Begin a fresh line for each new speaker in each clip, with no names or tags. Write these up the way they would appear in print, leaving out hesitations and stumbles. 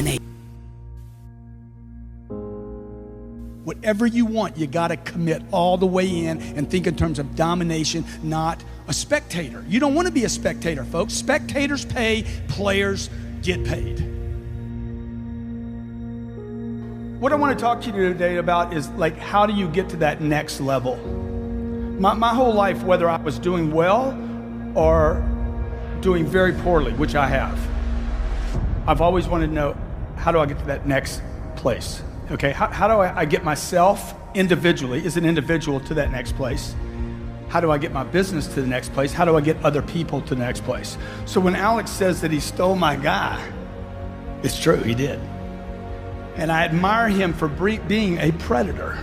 dominate. Whatever you want, you got to commit all the way in and think in terms of domination, not a spectator. You don't want to be a spectator, folks. Spectators pay, players get paid. What I want to talk to you today about is like, how do you get to that next level? My whole life, whether I was doing well or doing very poorly, which I have, I've always wanted to know, how do I get to that next place? Okay, how do I get myself individually, as an individual, to that next place? How do I get my business to the next place? How do I get other people to the next place? So when Alex says that he stole my guy, it's true, he did. And I admire him for being a predator.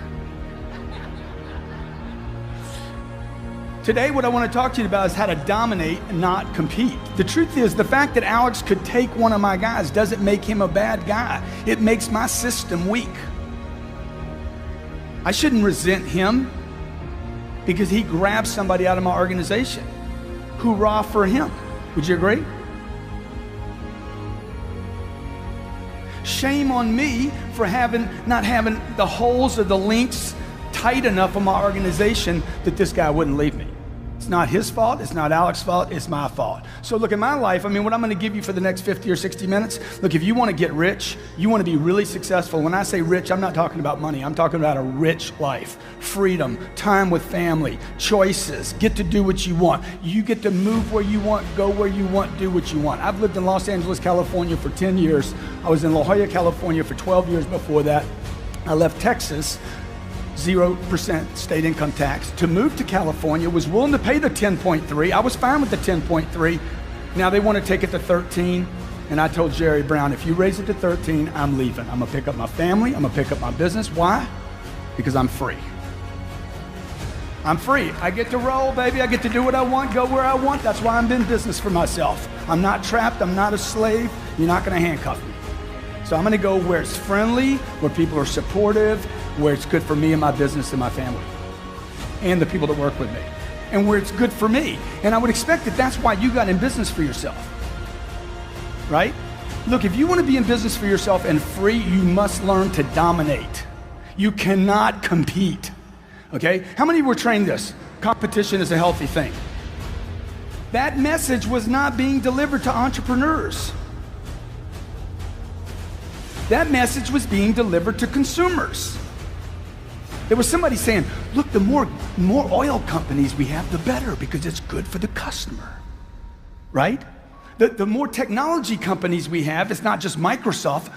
Today, what I want to talk to you about is how to dominate and not compete. The truth is, the fact that Alex could take one of my guys doesn't make him a bad guy. It makes my system weak. I shouldn't resent him because he grabbed somebody out of my organization. Hoorah for him. Would you agree? Shame on me for not having the holes or the links tight enough in my organization that this guy wouldn't leave me. It's not his fault, it's not Alex's fault, it's my fault. So look, in my life, what I'm gonna give you for the next 50 or 60 minutes, look, if you wanna get rich, you wanna be really successful. When I say rich, I'm not talking about money, I'm talking about a rich life, freedom, time with family, choices, get to do what you want. You get to move where you want, go where you want, do what you want. I've lived in Los Angeles, California for 10 years. I was in La Jolla, California for 12 years before that. I left Texas, 0% state income tax, to move to California, was willing to pay the 10.3. I was fine with the 10.3. Now they want to take it to 13. And I told Jerry Brown, if you raise it to 13, I'm leaving. I'm gonna pick up my family, I'm gonna pick up my business. Why? Because I'm free. I'm free. I get to roll, baby. I get to do what I want, go where I want. That's why I'm in business for myself. I'm not trapped, I'm not a slave. You're not gonna handcuff me. So I'm gonna go where it's friendly, where people are supportive, where it's good for me and my business and my family and the people that work with me, and where it's good for me. And I would expect that that's why you got in business for yourself, right? Look, if you want to be in business for yourself and free, you must learn to dominate. You cannot compete, okay? How many of you were trained this? Competition is a healthy thing. That message was not being delivered to entrepreneurs. That message was being delivered to consumers. There was somebody saying, look, the more oil companies we have, the better, because it's good for the customer, right? The more technology companies we have, it's not just Microsoft,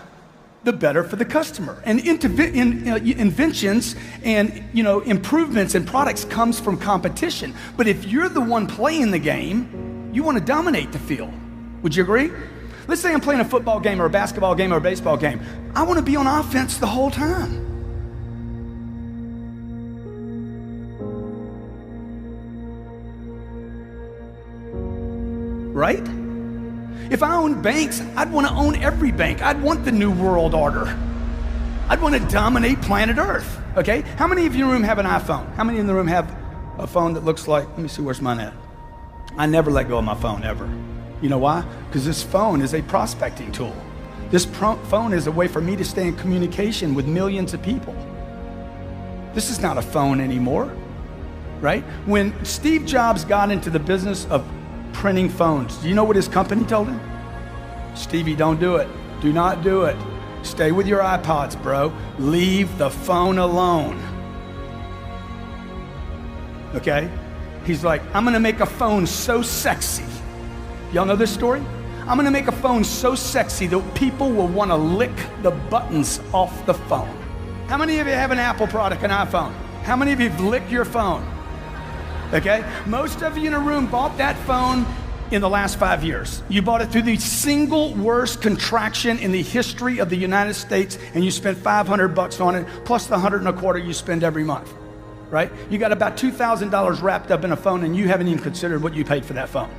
the better for the customer. And inventions and improvements in products comes from competition. But if you're the one playing the game, you want to dominate the field. Would you agree? Let's say I'm playing a football game or a basketball game or a baseball game. I want to be on offense the whole time. Right? If I owned banks, I'd want to own every bank. I'd want the new world order. I'd want to dominate planet Earth, okay? How many of you in the room have an iPhone? How many in the room have a phone that looks like, let me see, where's mine at? I never let go of my phone, ever. You know why? Because this phone is a prospecting tool. This phone is a way for me to stay in communication with millions of people. This is not a phone anymore, right? When Steve Jobs got into the business of printing phones, do you know what his company told him? Stevie, don't do it. Do not do it. Stay with your iPods, bro. Leave the phone alone. Okay? He's like, I'm gonna make a phone so sexy. Y'all know this story? I'm gonna make a phone so sexy that people will wanna lick the buttons off the phone. How many of you have an Apple product, an iPhone? How many of you have licked your phone? Okay? Most of you in a room bought that phone in the last 5 years. You bought it through the single worst contraction in the history of the United States, and you spent $500 on it, plus the $125 you spend every month, right? You got about $2,000 wrapped up in a phone, and you haven't even considered what you paid for that phone.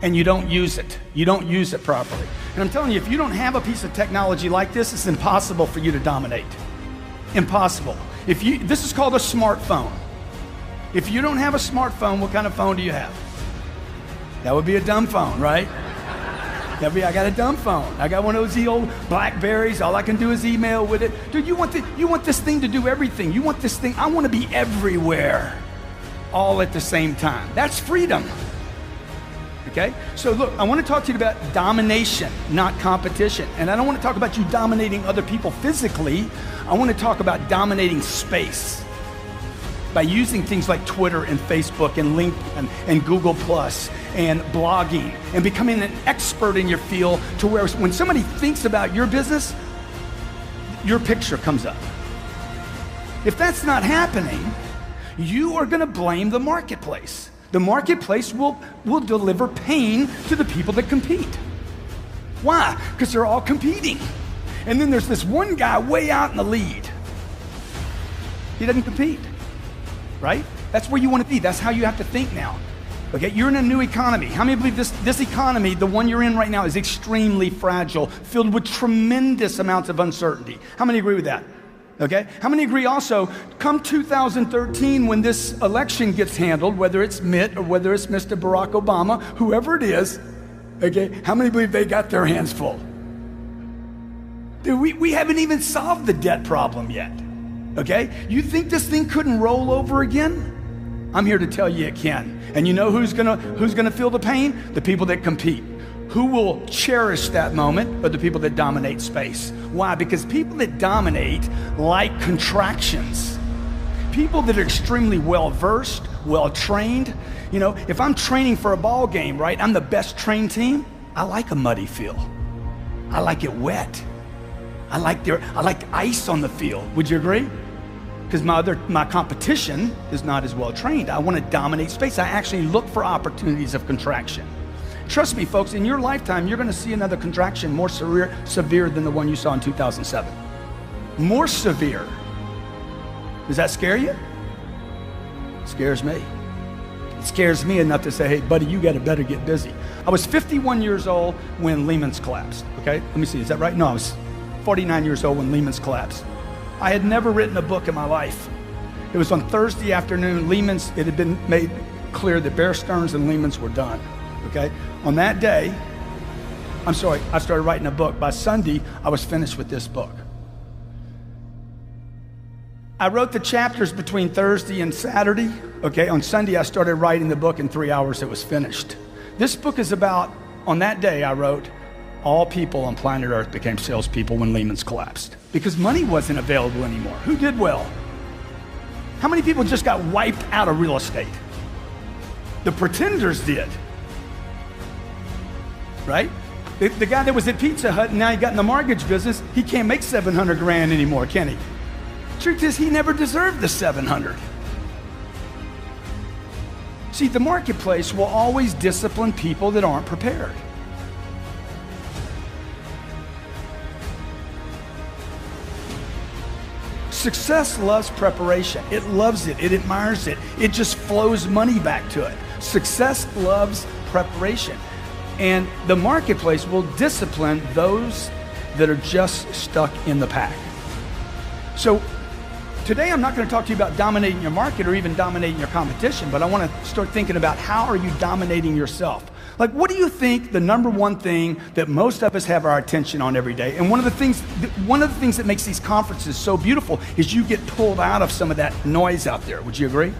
And you don't use it. You don't use it properly. And I'm telling you, if you don't have a piece of technology like this, it's impossible for you to dominate. Impossible. This is called a smartphone. If you don't have a smartphone, what kind of phone do you have? That would be a dumb phone, right? I got a dumb phone. I got one of those old Blackberries. All I can do is email with it. Dude, you want this thing to do everything. You want this thing, I want to be everywhere, all at the same time. That's freedom. Okay? So look, I want to talk to you about domination, not competition. And I don't want to talk about you dominating other people physically. I want to talk about dominating space by using things like Twitter and Facebook and LinkedIn and Google Plus and blogging and becoming an expert in your field to where when somebody thinks about your business, your picture comes up. If that's not happening, you are going to blame the marketplace. The marketplace will deliver pain to the people that compete. Why? Because they're all competing. And then there's this one guy way out in the lead. He doesn't compete, right? That's where you want to be. That's how you have to think now. Okay, you're in a new economy. How many believe this economy, the one you're in right now, is extremely fragile, filled with tremendous amounts of uncertainty? How many agree with that? Okay, how many agree also, come 2013 when this election gets handled, whether it's Mitt or whether it's Mr. Barack Obama, whoever it is, okay, how many believe they got their hands full? Dude, we haven't even solved the debt problem yet, okay? You think this thing couldn't roll over again? I'm here to tell you it can. And you know who's gonna feel the pain? The people that compete. Who will cherish that moment are the people that dominate space. Why? Because people that dominate like contractions. People that are extremely well-versed, well-trained. You know, if I'm training for a ball game, right, I'm the best trained team, I like a muddy field. I like it wet. I like ice on the field. Would you agree? Because my competition is not as well-trained. I want to dominate space. I actually look for opportunities of contraction. Trust me, folks, in your lifetime, you're going to see another contraction more severe than the one you saw in 2007. More severe. Does that scare you? It scares me. It scares me enough to say, hey, buddy, you better get busy. I was 51 years old when Lehman's collapsed, okay? Let me see, is that right? No, I was 49 years old when Lehman's collapsed. I had never written a book in my life. It was on Thursday afternoon, it had been made clear that Bear Stearns and Lehman's were done. Okay, on that day, I started writing a book. By Sunday, I was finished with this book. I wrote the chapters between Thursday and Saturday. Okay, on Sunday, I started writing the book. In 3 hours, it was finished. This book is about, on that day, I wrote, all people on planet Earth became salespeople when Lehman's collapsed. Because money wasn't available anymore. Who did well? How many people just got wiped out of real estate? The pretenders did. Right? The guy that was at Pizza Hut and now he got in the mortgage business, he can't make 700 grand anymore, can he? Truth is, he never deserved the 700. See, the marketplace will always discipline people that aren't prepared. Success loves preparation. It loves it. It admires it. It just flows money back to it. Success loves preparation. And the marketplace will discipline those that are just stuck in the pack. So today I'm not going to talk to you about dominating your market or even dominating your competition, but I want to start thinking about how are you dominating yourself? Like, what do you think the number one thing that most of us have our attention on every day? And one of the things that makes these conferences so beautiful is you get pulled out of some of that noise out there. Would you agree?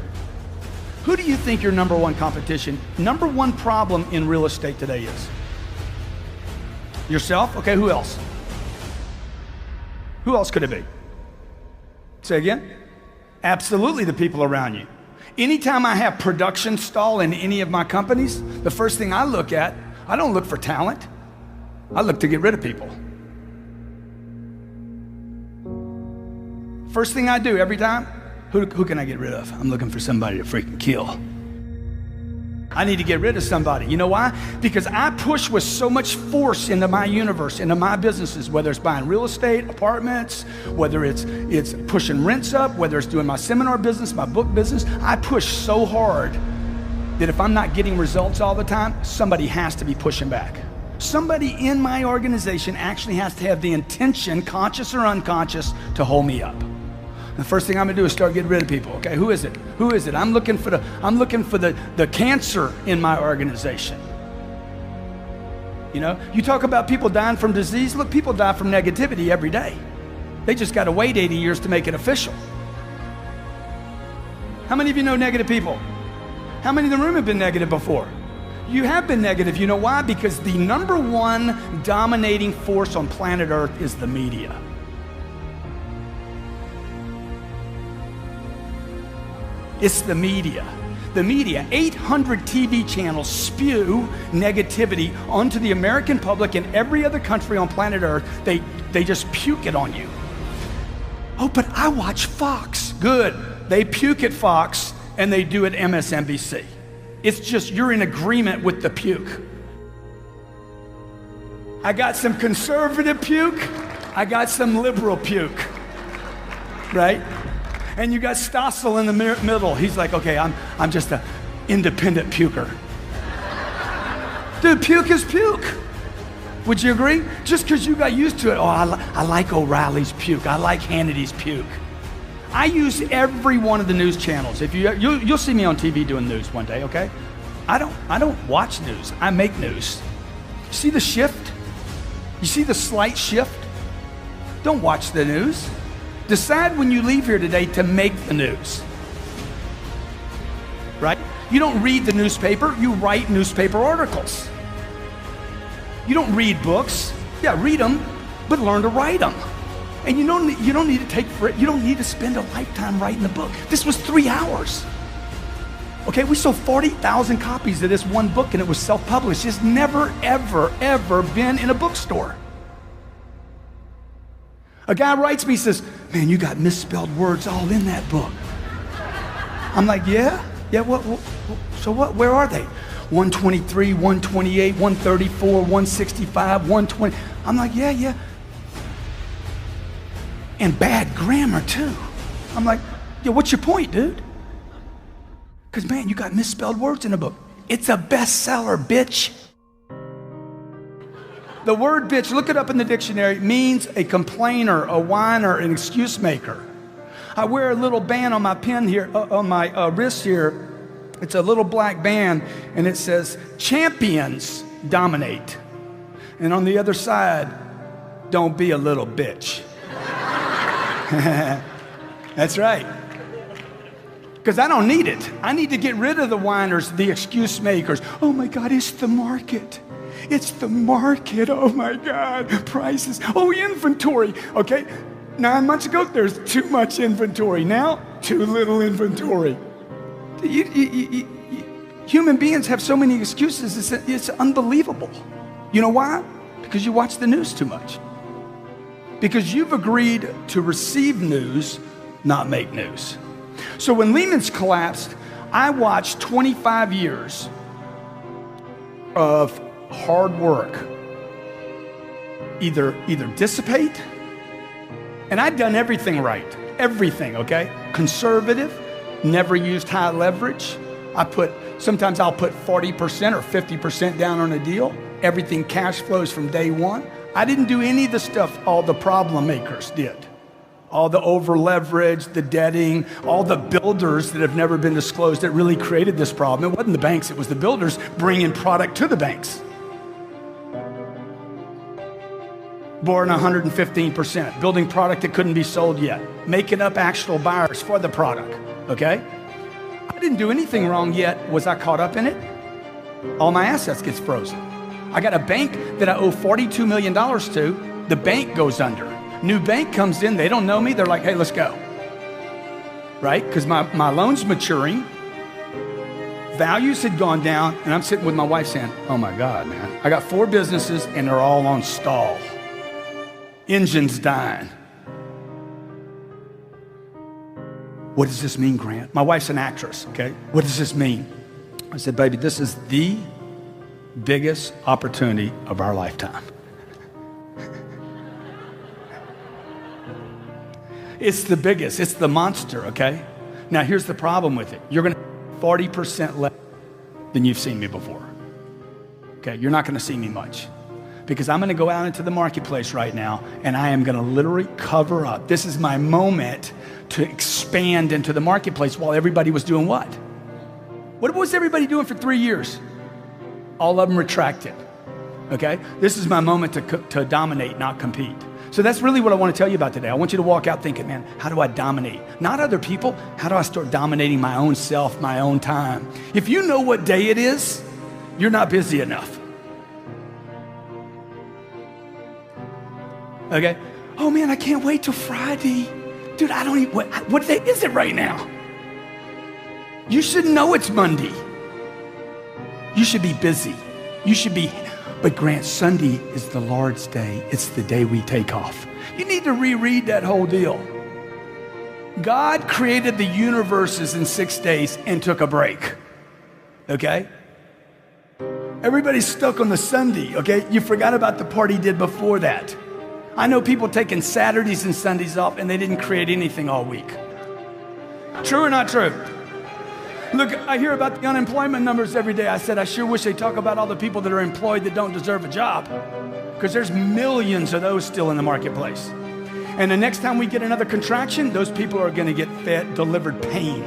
Who do you think your number one number one problem in real estate today is? Yourself? Okay, who else? Who else could it be? Say again? Absolutely the people around you. Anytime I have production stall in any of my companies, the first thing I look at, I don't look for talent. I look to get rid of people. First thing I do every time, who can I get rid of? I'm looking for somebody to freaking kill. I need to get rid of somebody. You know why? Because I push with so much force into my universe, into my businesses, whether it's buying real estate, apartments, whether it's pushing rents up, whether it's doing my seminar business, my book business. I push so hard that if I'm not getting results all the time, somebody has to be pushing back. Somebody in my organization actually has to have the intention, conscious or unconscious, to hold me up. The first thing I'm gonna do is start getting rid of people. Okay, who is it? Who is it? I'm looking for the cancer in my organization. You know, you talk about people dying from disease. Look, people die from negativity every day. They just got to wait 80 years to make it official. How many of you know negative people? How many in the room have been negative before? You have been negative. You know why? Because the number one dominating force on planet Earth is the media. It's the media. The media, 800 TV channels spew negativity onto the American public and every other country on planet Earth. They just puke it on you. Oh, but I watch Fox. Good. They puke at Fox and they do at MSNBC. It's just you're in agreement with the puke. I got some conservative puke. I got some liberal puke. Right? And you got Stossel in the middle. He's like, okay, I'm just an independent puker. Dude, puke is puke. Would you agree? Just because you got used to it. Oh, I like O'Reilly's puke. I like Hannity's puke. I use every one of the news channels. If you'll see me on TV doing news one day, okay? I don't watch news. I make news. You see the shift? You see the slight shift? Don't watch the news. Decide when you leave here today to make the news. Right? You don't read the newspaper, you write newspaper articles. You don't read books. Yeah, read them, but learn to write them. And you don't need to spend a lifetime writing the book. This was 3 hours. Okay, we sold 40,000 copies of this one book and it was self-published. It's never, ever, ever been in a bookstore. A guy writes me, says, man, you got misspelled words all in that book. I'm like, yeah, so what, where are they? 123, 128, 134, 165, 120. I'm like, yeah. And bad grammar too. I'm like, yeah, what's your point, dude? Because man, you got misspelled words in the book. It's a bestseller, bitch. The word bitch, look it up in the dictionary, means a complainer, a whiner, an excuse maker. I wear a little band on my pin here, on my wrist here. It's a little black band, and it says, champions dominate. And on the other side, don't be a little bitch. That's right. Because I don't need it. I need to get rid of the whiners, the excuse makers. Oh my God, it's the market. It's the market. Oh my God, prices. Oh, inventory. Okay, 9 months ago, there's too much inventory. Now, too little inventory. Human beings have so many excuses, it's unbelievable. You know why? Because you watch the news too much. Because you've agreed to receive news, not make news. So when Lehman's collapsed, I watched 25 years of hard work either dissipate, and I'd done everything right. Everything, okay? Conservative, never used high leverage. Sometimes I'll put 40% or 50% down on a deal. Everything cash flows from day one. I didn't do any of the stuff all the problem makers did. All the over leverage, the debting, all the builders that have never been disclosed that really created this problem. It wasn't the banks, it was the builders bringing product to the banks. Borrowing 115%, building product that couldn't be sold yet, making up actual buyers for the product, okay? I didn't do anything wrong yet. Was I caught up in it? All my assets gets frozen. I got a bank that I owe $42 million to. The bank goes under. New bank comes in. They don't know me. They're like, hey, let's go. Right? Because my loan's maturing. Values had gone down. And I'm sitting with my wife saying, oh my God, man. I got 4 businesses and they're all on stall. Engines dying. What does this mean, Grant? My wife's an actress, okay? What does this mean? I said, baby, this is the biggest opportunity of our lifetime. It's the biggest. It's the monster, okay? Now, here's the problem with it. You're going to 40% less than you've seen me before. Okay? You're not going to see me much. Because I'm going to go out into the marketplace right now, and I am going to literally cover up. This is my moment to expand into the marketplace while everybody was doing what? What was everybody doing for 3 years? All of them retracted. okay? This is my moment to dominate, not compete. So that's really what I want to tell you about today. I want you to walk out thinking, man, how do I dominate? Not other people. How do I start dominating my own self, my own time? If you know what day it is, you're not busy enough. Okay? Oh man, I can't wait till Friday. Dude, I don't even, what day is it right now? You should know it's Monday. You should be busy. You should be, but Grant, Sunday is the Lord's day. It's the day we take off. You need to reread that whole deal. God created the universes in 6 days and took a break. Okay? Everybody's stuck on the Sunday, okay? You forgot about the part he did before that. I know people taking Saturdays and Sundays off and they didn't create anything all week. True or not true? Look, I hear about the unemployment numbers every day. I said, I sure wish they'd talk about all the people that are employed that don't deserve a job, because there's millions of those still in the marketplace. And the next time we get another contraction, those people are going to get delivered pain.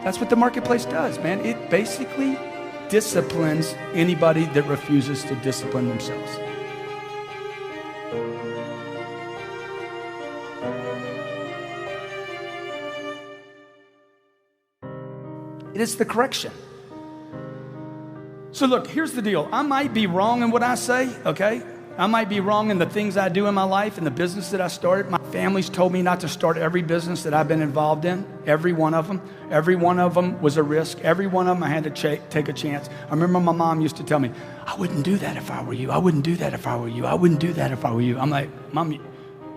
That's what the marketplace does, man. It basically disciplines anybody that refuses to discipline themselves. It is the correction. So look, here's the deal. I might be wrong in what I say, okay? I might be wrong in the things I do in my life and the business that I started. My family's told me not to start every business that I've been involved in, every one of them. Every one of them was a risk. Every one of them I had to take a chance. I remember my mom used to tell me, I wouldn't do that if I were you. I wouldn't do that if I were you. I wouldn't do that if I were you. I'm like, Mom,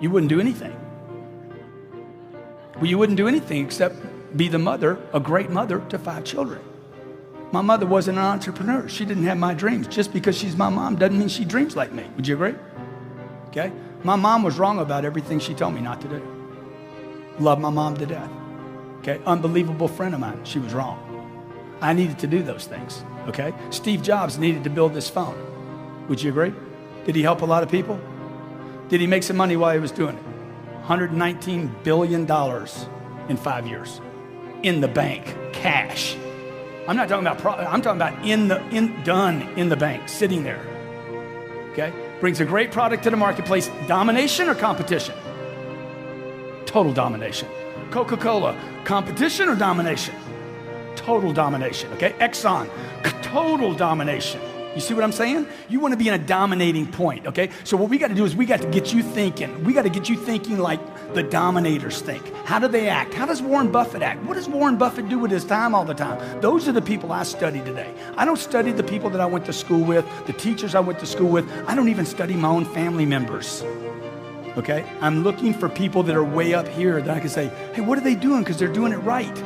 you wouldn't do anything. Well, you wouldn't do anything except be the mother, a great mother to 5 children. My mother wasn't an entrepreneur. She didn't have my dreams. Just because she's my mom doesn't mean she dreams like me. Would you agree? Okay? My mom was wrong about everything she told me not to do. Love my mom to death. Okay? Unbelievable friend of mine. She was wrong. I needed to do those things. Okay? Steve Jobs needed to build this phone. Would you agree? Did he help a lot of people? Did he make some money while he was doing it? $119 billion in 5 years. In the bank, cash. I'm not talking about I'm talking about done in the bank, sitting there. Okay? Brings a great product to the marketplace. Domination or competition? Total domination. Coca-Cola, competition or domination? Total domination. Okay? Exxon, total domination. You see what I'm saying? You want to be in a dominating point, okay? So what we got to do is we got to get you thinking. We got to get you thinking like the dominators think. How do they act? How does Warren Buffett act? What does Warren Buffett do with his time all the time? Those are the people I study today. I don't study the people that I went to school with, the teachers I went to school with. I don't even study my own family members, okay? I'm looking for people that are way up here that I can say, hey, what are they doing? Because they're doing it right.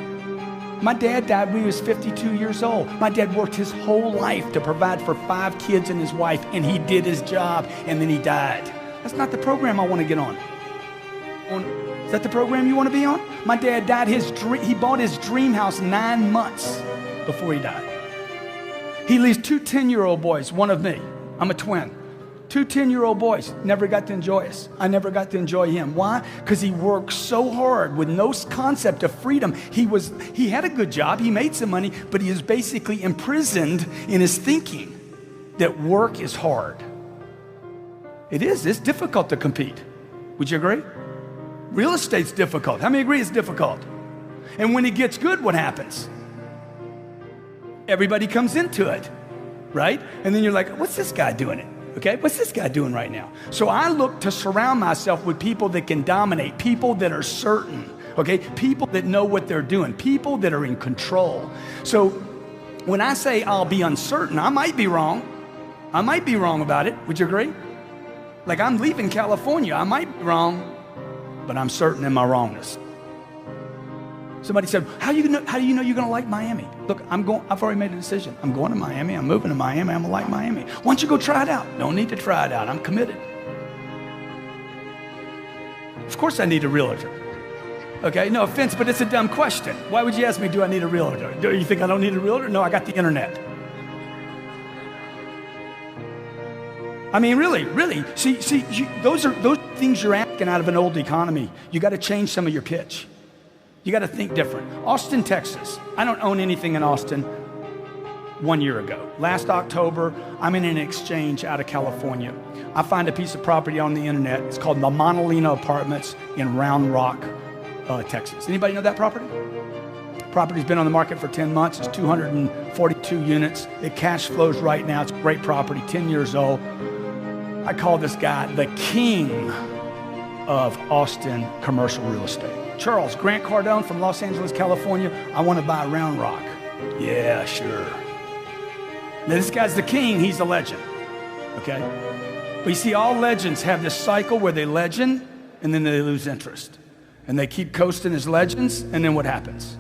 My dad died when he was 52 years old. My dad worked his whole life to provide for 5 kids and his wife, and he did his job, and then he died. That's not the program I want to get on. Is that the program you want to be on? My dad died, he bought his dream house 9 months before he died. He leaves 2 10-year-old boys, one of me. I'm a twin. 2 10-year-old boys, never got to enjoy us. I never got to enjoy him. Why? Because he worked so hard with no concept of freedom. He had a good job, he made some money, but he is basically imprisoned in his thinking that work is hard. It's difficult to compete. Would you agree? Real estate's difficult. How many agree it's difficult? And when it gets good, what happens? Everybody comes into it, right? And then you're like, what's this guy doing it? Okay, what's this guy doing right now? So I look to surround myself with people that can dominate, people that are certain, okay? People that know what they're doing, people that are in control. So when I say I'll be uncertain, I might be wrong. I might be wrong about it. Would you agree? Like I'm leaving California. I might be wrong, but I'm certain in my wrongness. Somebody said, how do you know you're going to like Miami? Look, I've already made a decision. I'm going to Miami. I'm moving to Miami. I'm going to like Miami. Why don't you go try it out? No need to try it out. I'm committed. Of course I need a realtor. Okay, no offense, but it's a dumb question. Why would you ask me, do I need a realtor? Do you think I don't need a realtor? No, I got the internet. I mean, really. See, those things you're asking out of an old economy. You got to change some of your pitch. You got to think different. Austin, Texas. I don't own anything in Austin. 1 year ago. Last October, I'm in an exchange out of California. I find a piece of property on the internet. It's called the Monolino Apartments in Round Rock, Texas. Anybody know that property? Property's been on the market for 10 months. It's 242 units. It cash flows right now. It's a great property, 10 years old. I call this guy the king of Austin commercial real estate. Charles, Grant Cardone from Los Angeles, California. I want to buy Round Rock. Yeah, sure. Now, this guy's the king. He's a legend, okay? But you see, all legends have this cycle where they legend and then they lose interest. And they keep coasting as legends, and then what happens?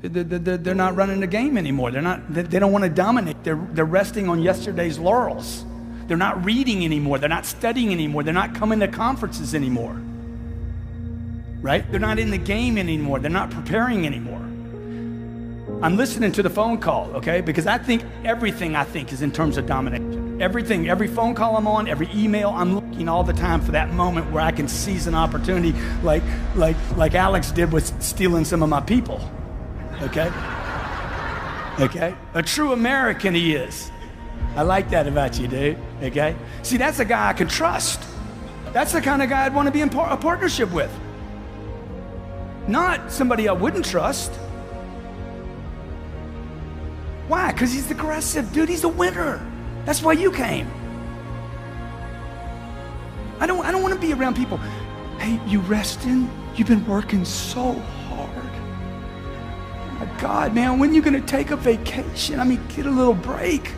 They're not running the game anymore. They don't want to dominate. They're resting on yesterday's laurels. They're not reading anymore. They're not studying anymore. They're not coming to conferences anymore. Right? They're not in the game anymore. They're not preparing anymore. I'm listening to the phone call, okay? Because I think everything is in terms of domination. Everything, every phone call I'm on, every email, I'm looking all the time for that moment where I can seize an opportunity like Alex did with stealing some of my people, okay? Okay? A true American he is. I like that about you, dude, okay? See, that's a guy I can trust. That's the kind of guy I'd want to be in a partnership with. Not somebody I wouldn't trust. Why? Because he's aggressive, dude. He's a winner. That's why you came. I don't want to be around people. Hey, you resting? You've been working so hard. Oh my God, man, when are you going to take a vacation? I mean, get a little break.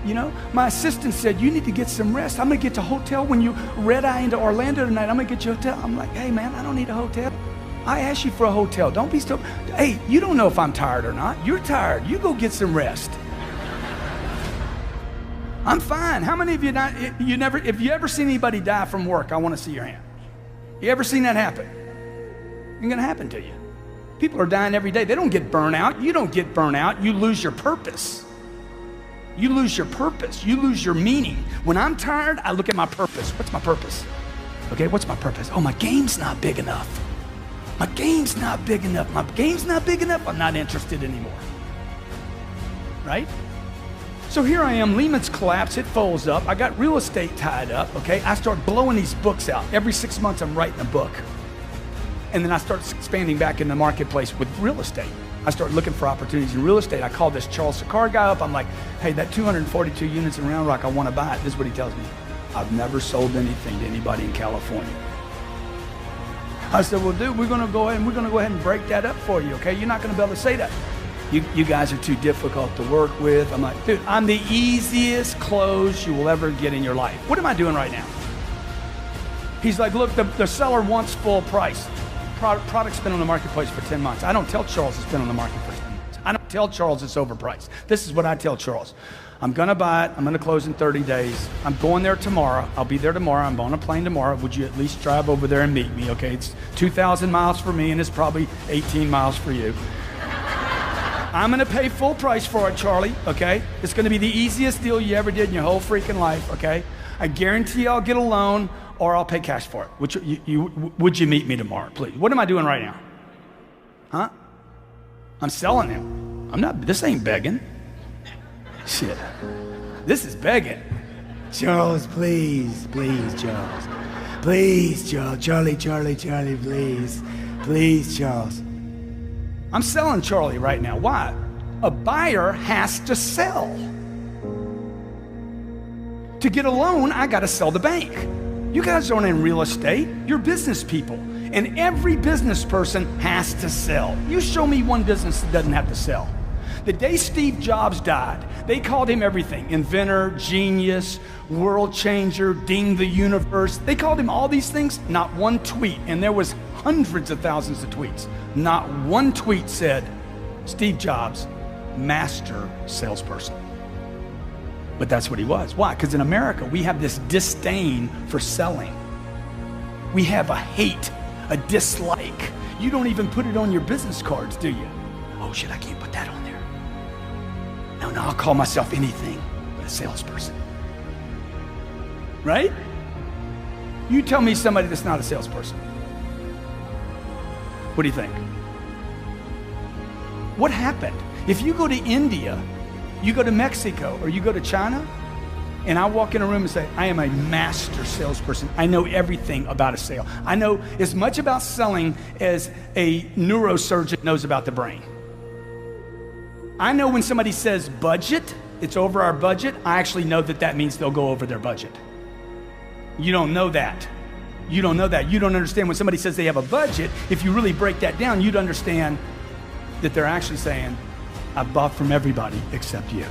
You know, my assistant said, you need to get some rest. I'm going to get to a hotel when you red eye into Orlando tonight. I'm going to get you a hotel. I'm like, hey, man, I don't need a hotel. I asked you for a hotel. Don't be stupid. Hey, you don't know if I'm tired or not. You're tired. You go get some rest. I'm fine. How many of you not? If you ever seen anybody die from work, I want to see your hand. You ever seen that happen? It's going to happen to you. People are dying every day. They don't get burnout. You don't get burnout. You lose your purpose. You lose your purpose. You lose your meaning. When I'm tired, I look at my purpose. What's my purpose? Okay, what's my purpose? Oh, my game's not big enough. My game's not big enough. My game's not big enough. I'm not interested anymore. Right? So here I am, Lehman's collapse, it folds up. I got real estate tied up, okay? I start blowing these books out. Every 6 months I'm writing a book. And then I start expanding back in the marketplace with real estate. I start looking for opportunities in real estate. I call this Charles Sakar guy up. I'm like, hey, that 242 units in Round Rock, I want to buy it. This is what he tells me. I've never sold anything to anybody in California. I said, well, dude, we're going to go ahead and break that up for you, okay? You're not going to be able to say that. You guys are too difficult to work with. I'm like, dude, I'm the easiest close you will ever get in your life. What am I doing right now? He's like, look, the seller wants full price. Product's been on the marketplace for 10 months. I don't tell Charles it's been on the market for 10 months. I don't tell Charles it's overpriced. This is what I tell Charles. I'm going to buy it. I'm going to close in 30 days. I'm going there tomorrow. I'll be there tomorrow. I'm on a plane tomorrow. Would you at least drive over there and meet me? Okay, it's 2,000 miles for me, and it's probably 18 miles for you. I'm going to pay full price for it, Charlie, okay? It's going to be the easiest deal you ever did in your whole freaking life, okay? I guarantee I'll get a loan or I'll pay cash for it. Would you meet me tomorrow, please? What am I doing right now? Huh? I'm selling him. This ain't begging. Shit. This is begging. Charles, please, Charles. Please, Charles. Charlie, please. Please, Charles. I'm selling Charlie right now. Why? A buyer has to sell. To get a loan, I got to sell the bank. You guys aren't in real estate. You're business people. And every business person has to sell. You show me one business that doesn't have to sell. The day Steve Jobs died, they called him everything. Inventor, genius, world changer, ding the universe. They called him all these things, not one tweet. And there was hundreds of thousands of tweets. Not one tweet said, Steve Jobs, master salesperson. But that's what he was. Why? Because in America, we have this disdain for selling. We have a hate, a dislike. You don't even put it on your business cards, do you? Oh shit, I can't put that on there. No, I'll call myself anything but a salesperson. Right? You tell me somebody that's not a salesperson. What do you think? What happened? If you go to India, you go to Mexico, or you go to China, and I walk in a room and say, I am a master salesperson. I know everything about a sale. I know as much about selling as a neurosurgeon knows about the brain. I know when somebody says budget, it's over our budget, I actually know that that means they'll go over their budget. You don't know that. You don't know that. You don't understand when somebody says they have a budget. If you really break that down, you'd understand that they're actually saying, I bought from everybody except you.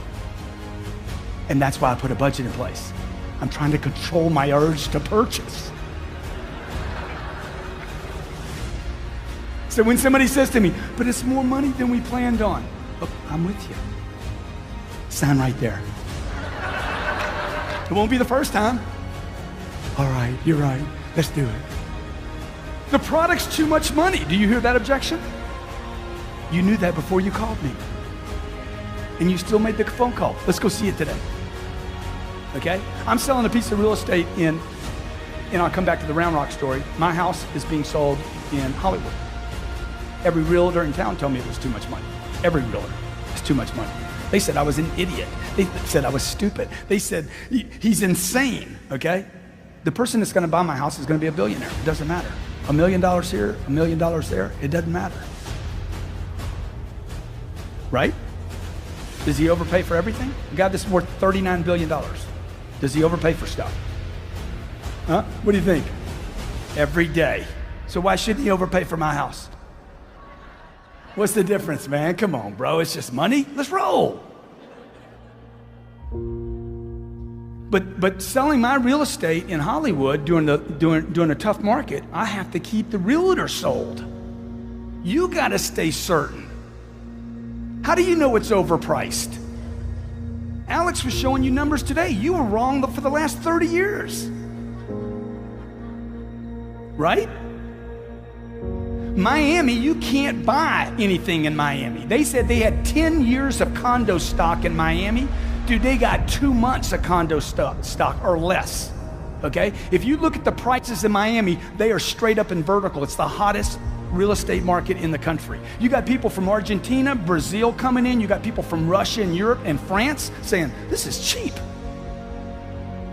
And that's why I put a budget in place. I'm trying to control my urge to purchase. So when somebody says to me, but it's more money than we planned on. Oh, I'm with you. Sign right there. It won't be the first time. All right, you're right. Let's do it. The product's too much money. Do you hear that objection? You knew that before you called me. And you still made the phone call. Let's go see it today. Okay? I'm selling a piece of real estate and I'll come back to the Round Rock story. My house is being sold in Hollywood. Every realtor in town told me it was too much money. Every realtor. It's too much money. They said I was an idiot. They said I was stupid. They said he's insane, okay? The person that's gonna buy my house is gonna be a billionaire. It doesn't matter. $1 million here, $1 million there, it doesn't matter. Right? Does he overpay for everything? A guy that's worth $39 billion. Does he overpay for stuff? Huh? What do you think? Every day. So why shouldn't he overpay for my house? What's the difference, man? Come on, bro. It's just money. Let's roll. But selling my real estate in Hollywood during a tough market, I have to keep the realtor sold. You got to stay certain. How do you know it's overpriced? Alex was showing you numbers today. You were wrong for the last 30 years. Right? Miami, you can't buy anything in Miami. They said they had 10 years of condo stock in Miami. Dude, they got 2 months of condo stock or less. Okay? If you look at the prices in Miami, they are straight up and vertical. It's the hottest real estate market in the country. You got people from Argentina, Brazil coming in. You got people from Russia and Europe and France saying, this is cheap.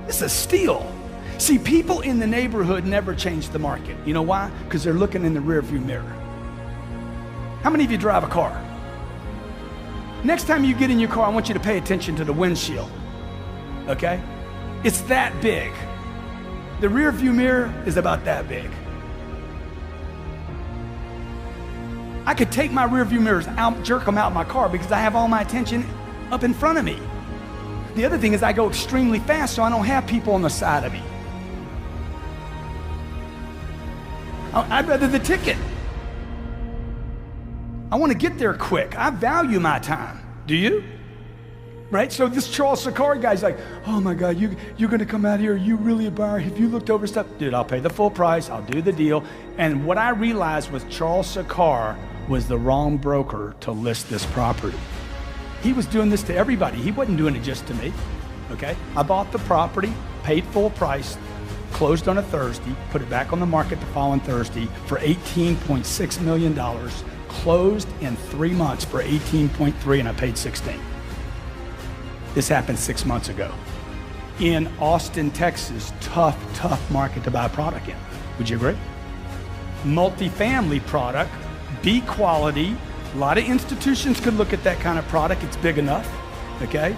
This is a steal. See, people in the neighborhood never change the market. You know why? Because they're looking in the rearview mirror. How many of you drive a car? Next time you get in your car, I want you to pay attention to the windshield. Okay? It's that big. The rearview mirror is about that big. I could take my rearview mirrors out, jerk them out of my car because I have all my attention up in front of me. The other thing is I go extremely fast, so I don't have people on the side of me. I'd rather the ticket. I want to get there quick. I value my time. Do you? Right? So this Charles Sakari guy's like, oh my God, you're going to come out here. You really a buyer? Have you looked over stuff? Dude, I'll pay the full price. I'll do the deal. And what I realized was Charles Sakari was the wrong broker to list this property. He was doing this to everybody. He wasn't doing it just to me. Okay? I bought the property, paid full price, closed on a Thursday, put it back on the market the following Thursday for $18.6 million, closed in 3 months for 18.3, and I paid 16. This happened 6 months ago. In Austin, Texas, tough market to buy a product in. Would you agree? Multifamily product, B quality. A lot of institutions could look at that kind of product. It's big enough, okay?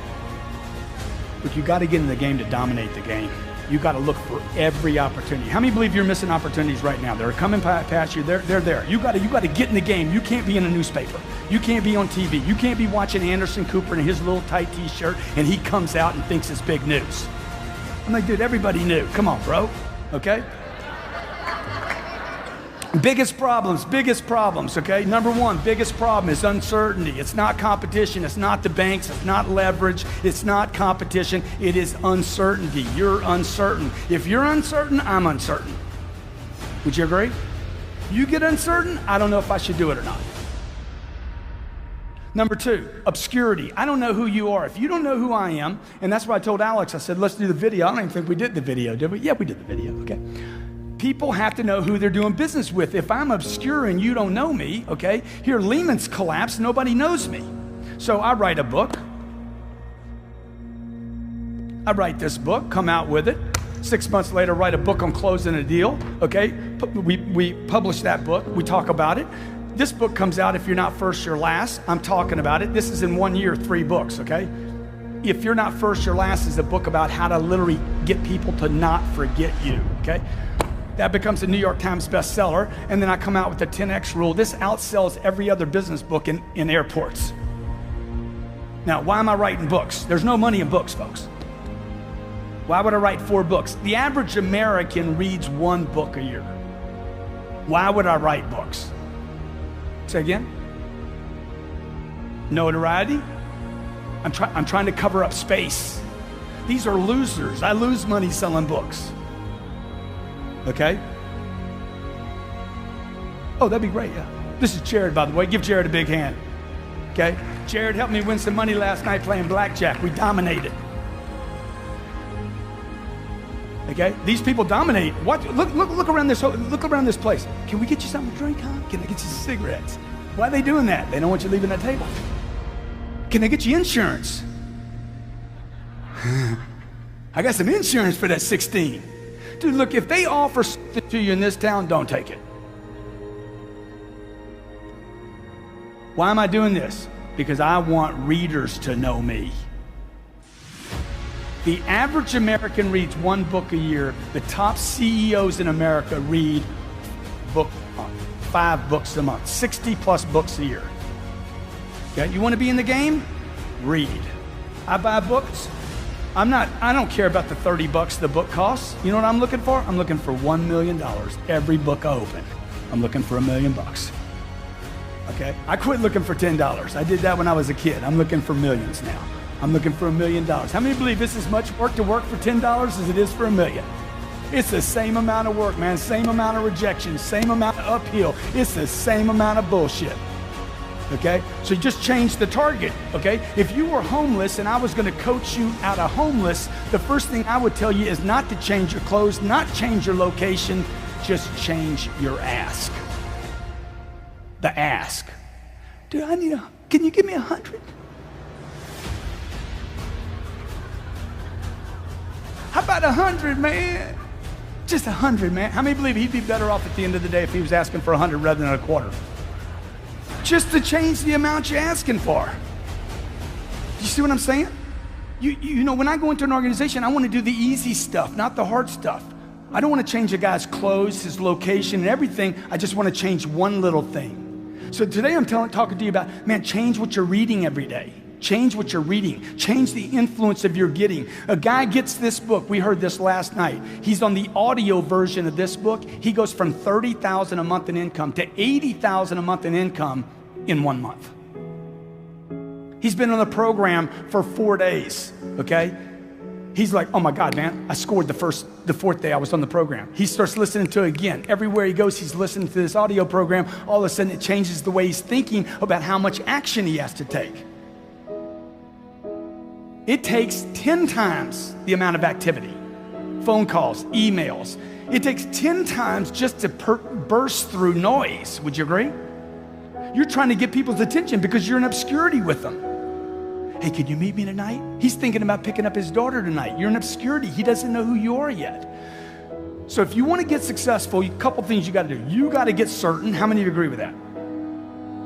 But you got to get in the game to dominate the game. You got to look for every opportunity. How many believe you're missing opportunities right now? They're coming past you. They're there. You got to get in the game. You can't be in a newspaper. You can't be on TV. You can't be watching Anderson Cooper in his little tight t-shirt and he comes out and thinks it's big news. I'm like, dude, everybody knew. Come on, bro. Okay? Biggest problems, okay? Number one, biggest problem is uncertainty. It's not competition. It's not the banks. It's not leverage. It's not competition. It is uncertainty. You're uncertain. If you're uncertain, I'm uncertain. Would you agree? You get uncertain, I don't know if I should do it or not. Number two, obscurity. I don't know who you are. If you don't know who I am, and that's why I told Alex, I said, let's do the video. I don't even think we did the video, did we? Yeah, we did the video, okay. People have to know who they're doing business with. If I'm obscure and you don't know me, okay, here Lehman's collapsed, nobody knows me. So I write a book. I write this book, come out with it. 6 months later, write a book on closing a deal, okay? We publish that book, we talk about it. This book comes out, If You're Not First, You're Last. I'm talking about it. This is in 1 year, 3 books, okay? If You're Not First, You're Last is a book about how to literally get people to not forget you, okay? That becomes a New York Times bestseller, and then I come out with the 10X rule. This outsells every other business book in airports. Now, why am I writing books? There's no money in books, folks. Why would I write 4 books? The average American reads 1 book a year. Why would I write books? Say again? Notoriety? I'm trying to cover up space. These are losers. I lose money selling books. Okay? Oh, that'd be great, yeah. This is Jared, by the way. Give Jared a big hand. Okay? Jared helped me win some money last night playing blackjack. We dominated. Okay? These people dominate. Look around this place. Can we get you something to drink, huh? Can I get you some cigarettes? Why are they doing that? They don't want you leaving that table. Can I get you insurance? I got some insurance for that 16. Dude, look, if they offer something to you in this town, don't take it. Why am I doing this? Because I want readers to know me. The average American reads 1 book a year. The top CEOs in America read 5 books a month, 60 plus books a year. Okay, you want to be in the game? Read. I buy books. I don't care about the $30 the book costs. You know what I'm looking for? I'm looking for $1 million every book I open. I'm looking for $1 million. Okay, I quit looking for $10. I did that when I was a kid. I'm looking for millions now. I'm looking for $1 million. How many believe this is much work to work for $10 as it is for $1 million? It's the same amount of work, man. Same amount of rejection, same amount of uphill. It's the same amount of bullshit. Okay? So you just change the target, okay? If you were homeless and I was going to coach you out of homeless, the first thing I would tell you is not to change your clothes, not change your location, just change your ask. The ask. Dude, can you give me 100? How about 100, man? Just 100, man. How many believe he'd be better off at the end of the day if he was asking for 100 rather than a quarter? Just to change the amount you're asking for. You see what I'm saying? You know, when I go into an organization, I want to do the easy stuff, not the hard stuff. I don't want to change a guy's clothes, his location, and everything. I just want to change one little thing. So today I'm talking to you about, man, change what you're reading every day. Change what you're reading. Change the influence of your getting. A guy gets this book. We heard this last night. He's on the audio version of this book. He goes from $30,000 a month in income to $80,000 a month in income in 1 month. He's been on the program for 4 days, okay? He's like, oh my God, man, I scored the 4th day I was on the program. He starts listening to it again. Everywhere he goes, he's listening to this audio program. All of a sudden, it changes the way he's thinking about how much action he has to take. It takes 10 times the amount of activity, phone calls, emails. It takes 10 times just to burst through noise. Would you agree? You're trying to get people's attention because you're in obscurity with them. Hey, could you meet me tonight? He's thinking about picking up his daughter tonight. You're in obscurity. He doesn't know who you are yet. So if you want to get successful, a couple things you got to do. You got to get certain. How many of you agree with that?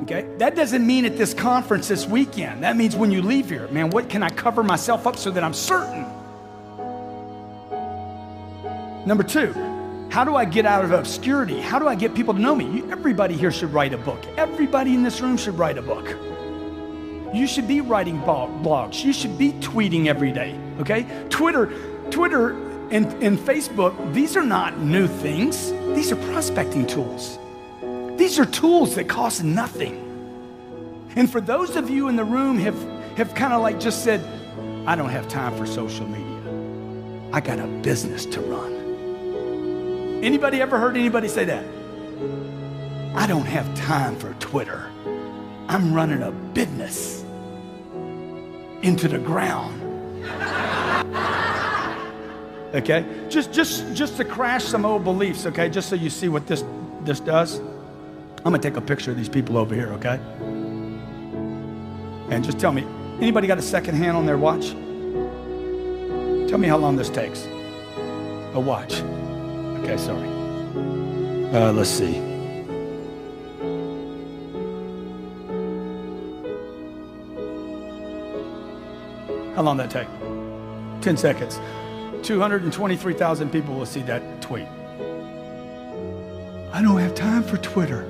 Okay, that doesn't mean at this conference this weekend. That means when you leave here, man, what can I cover myself up so that I'm certain? Number 2, how do I get out of obscurity? How do I get people to know me? Everybody here should write a book. Everybody in this room should write a book. You should be writing blogs. You should be tweeting every day, okay? Twitter and Facebook, these are not new things. These are prospecting tools. These are tools that cost nothing. And for those of you in the room have kind of like just said, I don't have time for social media. I got a business to run. Anybody ever heard anybody say that? I don't have time for Twitter. I'm running a business into the ground. Okay? Just to crash some old beliefs, okay? Just so you see what this does. I'm gonna take a picture of these people over here, okay? And just tell me, anybody got a second hand on their watch? Tell me how long this takes. A watch. Okay, sorry. Let's see. How long did that take? 10 seconds. 223,000 people will see that tweet. I don't have time for Twitter.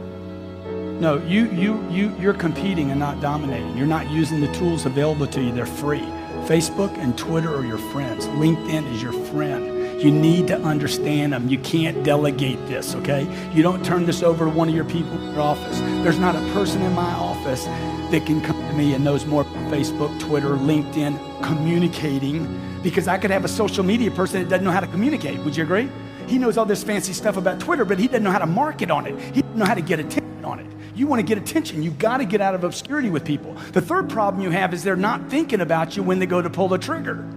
No, you're competing and not dominating. You're not using the tools available to you. They're free. Facebook and Twitter are your friends. LinkedIn is your friend. You need to understand them. You can't delegate this, okay? You don't turn this over to one of your people in your office. There's not a person in my office that can come to me and knows more about Facebook, Twitter, LinkedIn, communicating, because I could have a social media person that doesn't know how to communicate. Would you agree? He knows all this fancy stuff about Twitter, but he doesn't know how to market on it. He doesn't know how to get attention on it. You want to get attention, you've got to get out of obscurity with people. The third problem you have is they're not thinking about you when they go to pull the trigger.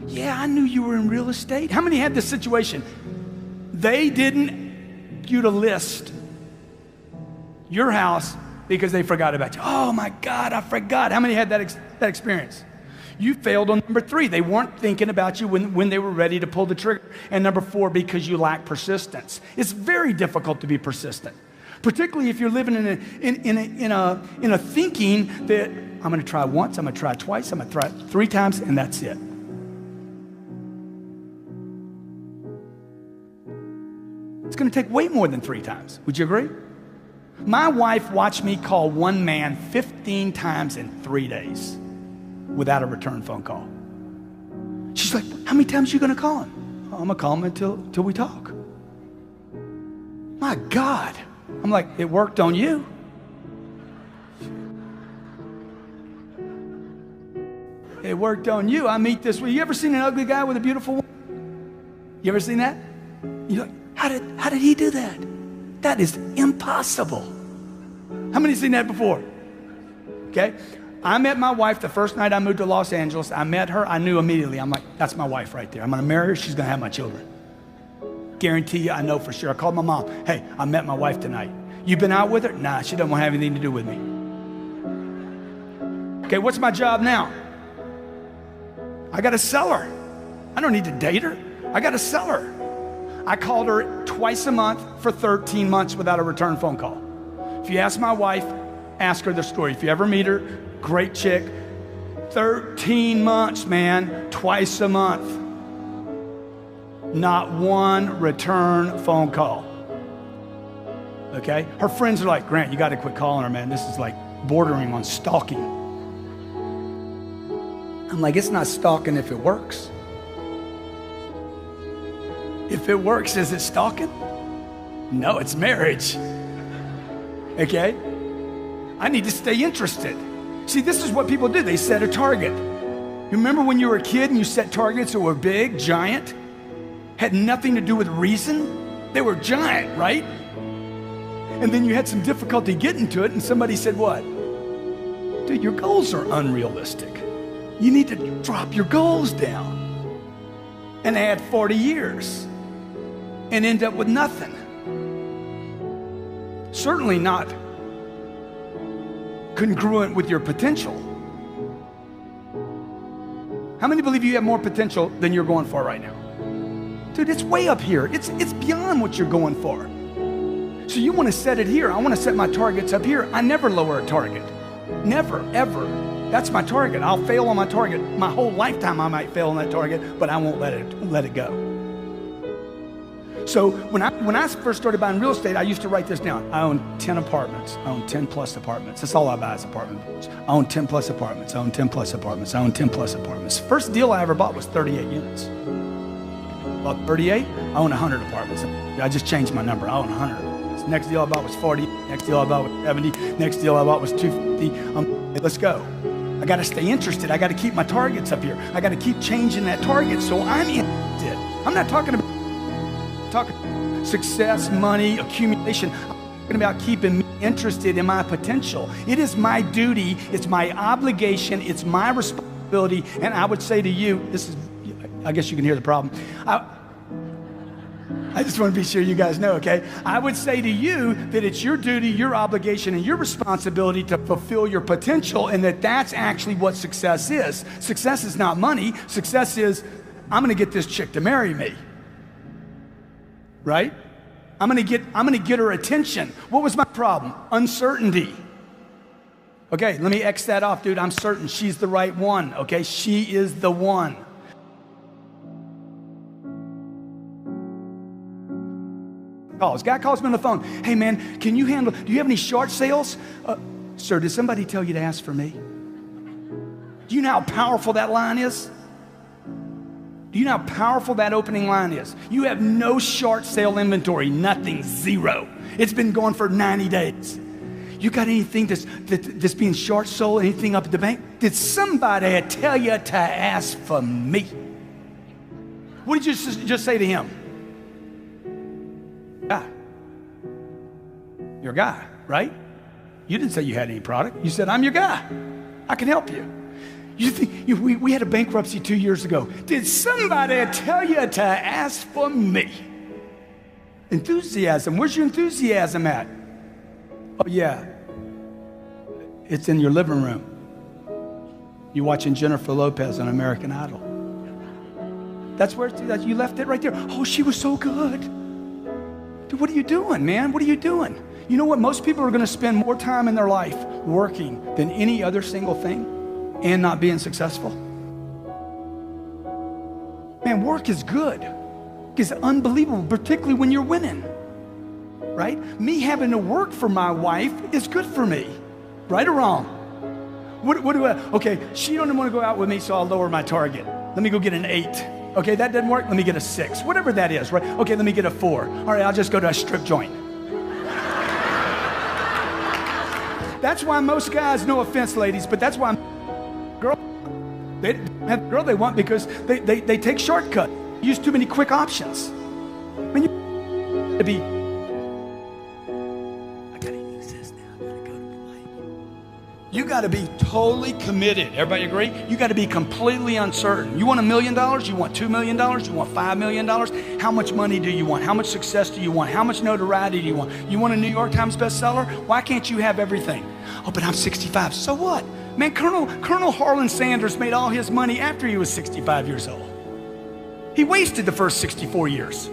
Yeah, I knew you were in real estate. How many had this situation? They didn't get you to list your house because they forgot about you. Oh my God, I forgot. How many had that experience? You failed on number 3. They weren't thinking about you when they were ready to pull the trigger. And number 4, because you lack persistence. It's very difficult to be persistent, particularly if you're living in a thinking that I'm going to try once, I'm going to try twice, I'm going to try 3 times, and that's it. It's going to take way more than 3 times. Would you agree? My wife watched me call one man 15 times in 3 days without a return phone call. She's like, how many times are you going to call him? Oh, I'm going to call him until we talk. My God. I'm like, it worked on you. It worked on you. I meet this way. You ever seen an ugly guy with a beautiful woman? You ever seen that? You're like, how did he do that? That is impossible. How many seen that before? Okay. I met my wife the first night I moved to Los Angeles. I met her. I knew immediately. I'm like, that's my wife right there. I'm going to marry her. She's going to have my children. Guarantee you, I know for sure. I called my mom. Hey, I met my wife tonight. You been out with her? Nah, she doesn't want to have anything to do with me. Okay, what's my job now? I got to sell her. I don't need to date her. I got to sell her. I called her twice a month for 13 months without a return phone call. If you ask my wife, ask her the story. If you ever meet her, great chick. 13 months, man, twice a month. Not one return phone call. Okay? Her friends are like, Grant, you got to quit calling her, man. This is like bordering on stalking. I'm like, it's not stalking if it works. If it works, is it stalking? No, it's marriage. Okay? I need to stay interested. See, this is what people do. They set a target. You remember when you were a kid and you set targets that were big, giant? Had nothing to do with reason? They were giant, right? And then you had some difficulty getting to it and somebody said what? Dude, your goals are unrealistic. You need to drop your goals down and add 40 years and end up with nothing. Certainly not congruent with your potential. How many believe you have more potential than you're going for right now? Dude, it's way up here. It's beyond what you're going for. So you want to set it here. I want to set my targets up here. I never lower a target. Never, ever. That's my target. I'll fail on my target. My whole lifetime I might fail on that target, but I won't let it go. So when I first started buying real estate, I used to write this down. I own 10 apartments. I own 10 plus apartments. That's all I buy is apartments. I own 10 plus apartments. I own 10 plus apartments. I own 10 plus apartments. First deal I ever bought was 38 units. Bought 38, I own 100 apartments. I just changed my number. I own 100. Next deal I bought was 40. Next deal I bought was 70. Next deal I bought was 250. Let's go. I got to stay interested. I got to keep my targets up here. I got to keep changing that target so I'm interested. I'm not talking about success, money, accumulation. I'm talking about keeping me interested in my potential. It is my duty. It's my obligation. It's my responsibility. And I would say to you, this is, I guess you can hear the problem. I just want to be sure you guys know, okay? I would say to you that it's your duty, your obligation, and your responsibility to fulfill your potential, and that's actually what success is. Success is not money. Success is, I'm going to get this chick to marry me. Right? I'm going to get her attention. What was my problem? Uncertainty. Okay, let me X that off, dude. I'm certain she's the right one, okay? She is the one. Guy calls me on the phone. Hey, man, do you have any short sales? Sir, did somebody tell you to ask for me? Do you know how powerful that line is? Do you know how powerful that opening line is? You have no short sale inventory, nothing, zero. It's been going for 90 days. You got anything that's being short sold, anything up at the bank? Did somebody tell you to ask for me? What did you just say to him? Guy. You're a guy, right? You didn't say you had any product. You said, I'm your guy. I can help you. You think we had a bankruptcy 2 years ago. Did somebody tell you to ask for me? Enthusiasm. Where's your enthusiasm at? Oh, yeah. It's in your living room. You're watching Jennifer Lopez on American Idol. That's where you left it right there. Oh, she was so good. Dude, what are you doing, man? What are you doing? You know what? Most people are going to spend more time in their life working than any other single thing and not being successful. Man, work is good. It's unbelievable, particularly when you're winning. Right? Me having to work for my wife is good for me. Right or wrong? Okay, she don't want to go out with me, so I'll lower my target. Let me go get an 8. Okay, that doesn't work. Let me get a 6. Whatever that is, right? Okay, let me get a 4. All right, I'll just go to a strip joint. That's why most guys, no offense, ladies, but that's why they have the girl they want because they take shortcuts, use too many quick options. I mean, you to be. You got to be totally committed. Everybody agree? You got to be completely uncertain. You want $1 million? You want $2 million? You want $5 million? How much money do you want? How much success do you want? How much notoriety do you want? You want a New York Times bestseller? Why can't you have everything? Oh, but I'm 65. So what? Man, Colonel Harlan Sanders made all his money after he was 65 years old. He wasted the first 64 years.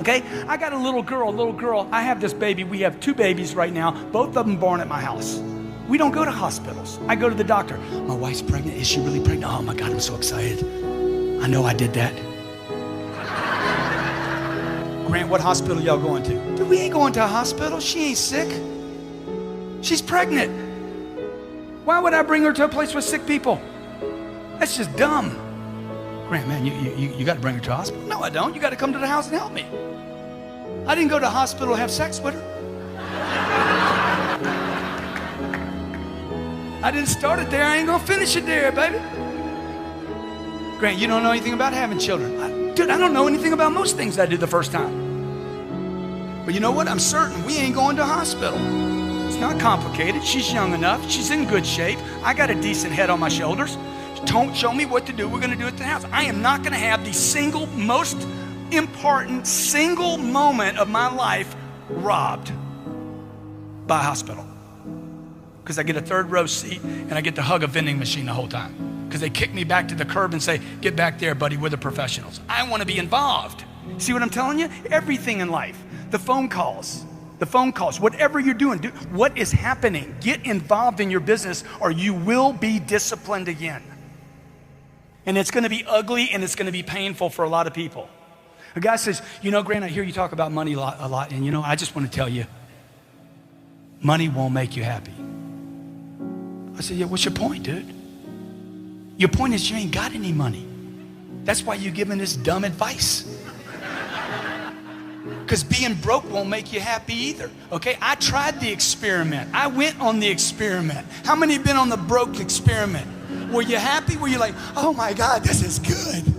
Okay? I got a little girl. I have this baby. We have 2 babies right now, both of them born at my house. We don't go to hospitals. I go to the doctor. My wife's pregnant. Is she really pregnant? Oh my God, I'm so excited. I know I did that. Grant, what hospital y'all going to? Dude, we ain't going to a hospital. She ain't sick. She's pregnant. Why would I bring her to a place with sick people? That's just dumb. Grant, man, you got to bring her to a hospital. No, I don't. You got to come to the house and help me. I didn't go to the hospital to have sex with her. I didn't start it there. I ain't gonna finish it there, baby. Grant, you don't know anything about having children. Dude, I don't know anything about most things I did the first time. But you know what? I'm certain we ain't going to a hospital. It's not complicated. She's young enough. She's in good shape. I got a decent head on my shoulders. Don't show me what to do. We're gonna do it at the house. I am not gonna have the single most important single moment of my life robbed by a hospital. Because I get a 3rd row seat and I get to hug a vending machine the whole time. Because they kick me back to the curb and say, get back there, buddy, we're the professionals. I want to be involved. See what I'm telling you? Everything in life. The phone calls, whatever you're doing, what is happening? Get involved in your business or you will be disciplined again. And it's going to be ugly and it's going to be painful for a lot of people. A guy says, you know, Grant, I hear you talk about money a lot. And you know, I just want to tell you, money won't make you happy. I said, yeah, what's your point, dude? Your point is you ain't got any money. That's why you're giving this dumb advice. Because being broke won't make you happy either, okay? I tried the experiment. I went on the experiment. How many have been on the broke experiment? Were you happy? Were you like, oh my God, this is good?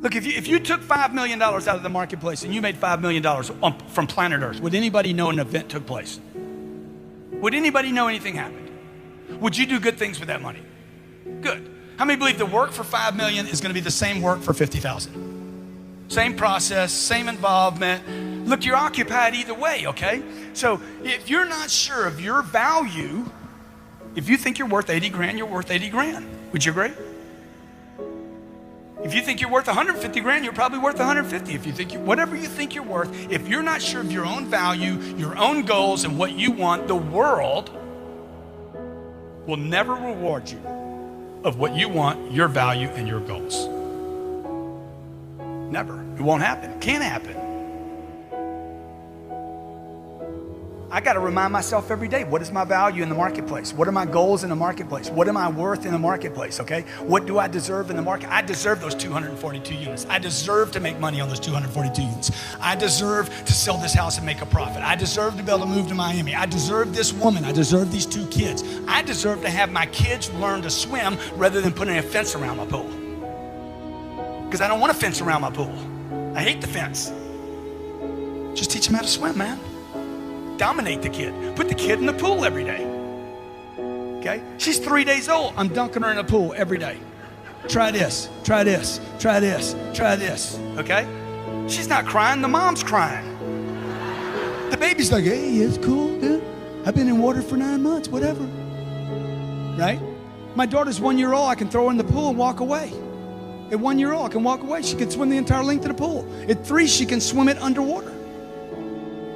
Look, if you took $5 million out of the marketplace and you made $5 million from planet Earth, would anybody know an event took place? Would anybody know anything happened? Would you do good things with that money? Good. How many believe the work for 5 million is going to be the same work for 50,000? Same process, same involvement. Look, you're occupied either way, okay? So if you're not sure of your value, if you think you're worth 80 grand, you're worth 80 grand. Would you agree? If you think you're worth 150 grand, you're probably worth 150. If you think whatever you think you're worth, if you're not sure of your own value, your own goals, and what you want, the world will never reward you of what you want, your value, and your goals. Never. It won't happen. Can't happen. I got to remind myself every day, what is my value in the marketplace? What are my goals in the marketplace? What am I worth in the marketplace, okay? What do I deserve in the market? I deserve those 242 units. I deserve to make money on those 242 units. I deserve to sell this house and make a profit. I deserve to be able to move to Miami. I deserve this woman. I deserve these 2 kids. I deserve to have my kids learn to swim rather than putting a fence around my pool. Because I don't want a fence around my pool. I hate the fence. Just teach them how to swim, man. Dominate the kid. Put the kid in the pool every day. Okay? She's 3 days old. I'm dunking her in the pool every day. Try this, try this, try this, try this. Okay? She's not crying, the mom's crying. The baby's like, hey, it's cool, dude. I've been in water for 9 months, whatever. Right? My daughter's 1 year old. I can throw her in the pool and walk away. At 1 year old, I can walk away. She can swim the entire length of the pool. At 3, she can swim it underwater.